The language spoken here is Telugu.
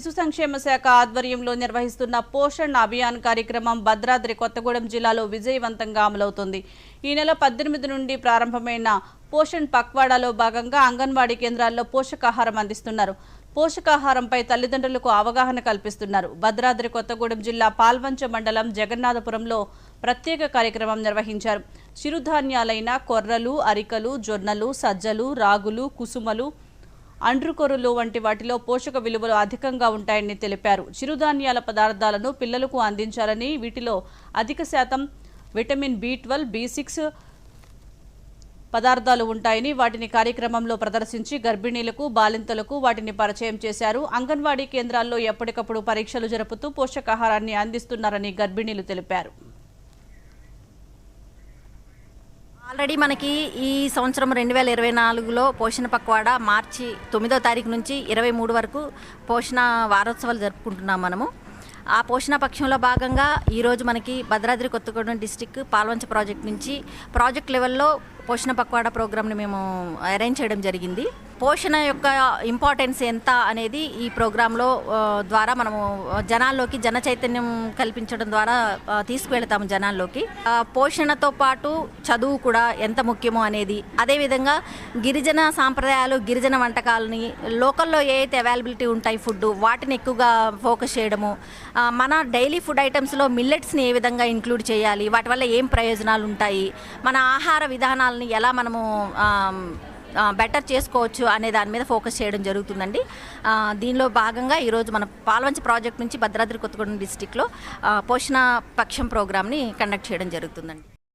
శిశు సంక్షేమ శాఖ ఆధ్వర్యంలో నిర్వహిస్తున్న పోషణ్ అభియాన్ కార్యక్రమం భద్రాద్రి కొత్తగూడెం జిల్లాలో విజయవంతంగా అమలవుతోంది. ఈ నెల 18 నుండి ప్రారంభమైన పోషణ్ పక్వాడాలో భాగంగా అంగన్వాడీ కేంద్రాల్లో పోషకాహారం అందిస్తున్నారు. పోషకాహారంపై తల్లిదండ్రులకు అవగాహన కల్పిస్తున్నారు. భద్రాద్రి కొత్తగూడెం జిల్లా పాల్వంచ మండలం జగన్నాథపురంలో ప్రత్యేక కార్యక్రమం నిర్వహించారు. చిరుధాన్యాలైన కొర్రలు, అరికలు, జొన్నలు, సజ్జలు, రాగులు, కుసుమలు, అండ్రుకొర్రలు వంటి వాటిలో పోషక విలువలు అధికంగా ఉంటాయని తెలిపారు. చిరుధాన్యాల పదార్థాలను పిల్లలకు అందించాలని, వీటిలో అధిక శాతం విటమిన్ B12, B6 పదార్థాలు ఉంటాయని వాటిని కార్యక్రమంలో ప్రదర్శించి గర్భిణీలకు, బాలింతలకు వాటిని పరిచయం చేశారు. అంగన్వాడీ కేంద్రాల్లో ఎప్పటికప్పుడు పరీక్షలు జరుపుతూ పోషకాహారాన్ని అందిస్తున్నారని గర్భిణీలు తెలిపారు. ఆల్రెడీ మనకి ఈ సంవత్సరం 2024లో పోషణ పక్వాడా మార్చి 9వ తారీఖు నుంచి 23 వరకు పోషణ వారోత్సవాలు జరుపుకుంటున్నాం మనము. ఆ పోషణ పక్షంలో భాగంగా ఈరోజు మనకి భద్రాద్రి కొత్తగూడెం డిస్టిక్ పాల్వంచ ప్రాజెక్ట్ నుంచి ప్రాజెక్ట్ లెవెల్లో పోషణ పక్వాడా ప్రోగ్రామ్ని మేము అరేంజ్ చేయడం జరిగింది. పోషణ యొక్క ఇంపార్టెన్స్ ఎంత అనేది ఈ ప్రోగ్రాంలో ద్వారా మనము జనాల్లోకి జన చైతన్యం కల్పించడం ద్వారా తీసుకువెళ్తాము జనాల్లోకి. పోషణతో పాటు చదువు కూడా ఎంత ముఖ్యమో అనేది, అదేవిధంగా గిరిజన సాంప్రదాయాలు, గిరిజన వంటకాలని లోకల్లో ఏ అయితే అవైలబిలిటీ ఉంటాయి ఫుడ్, వాటిని ఎక్కువగా ఫోకస్ చేయడము, మన డైలీ ఫుడ్ ఐటమ్స్లో మిల్లెట్స్ని ఏ విధంగా ఇంక్లూడ్ చేయాలి, వాటి వల్ల ఏం ప్రయోజనాలు ఉంటాయి, మన ఆహార విధానాలని ఎలా మనము బెటర్ చేసుకోవచ్చు అనే దాని మీద ఫోకస్ చేయడం జరుగుతుందండి. దీనిలో భాగంగా ఈరోజు మన పాల్వంచ ప్రాజెక్ట్ నుంచి భద్రాద్రి కొత్తగూడెం డిస్టిక్లో పోషణ పక్షం ప్రోగ్రామ్ని కండక్ట్ చేయడం జరుగుతుందండి.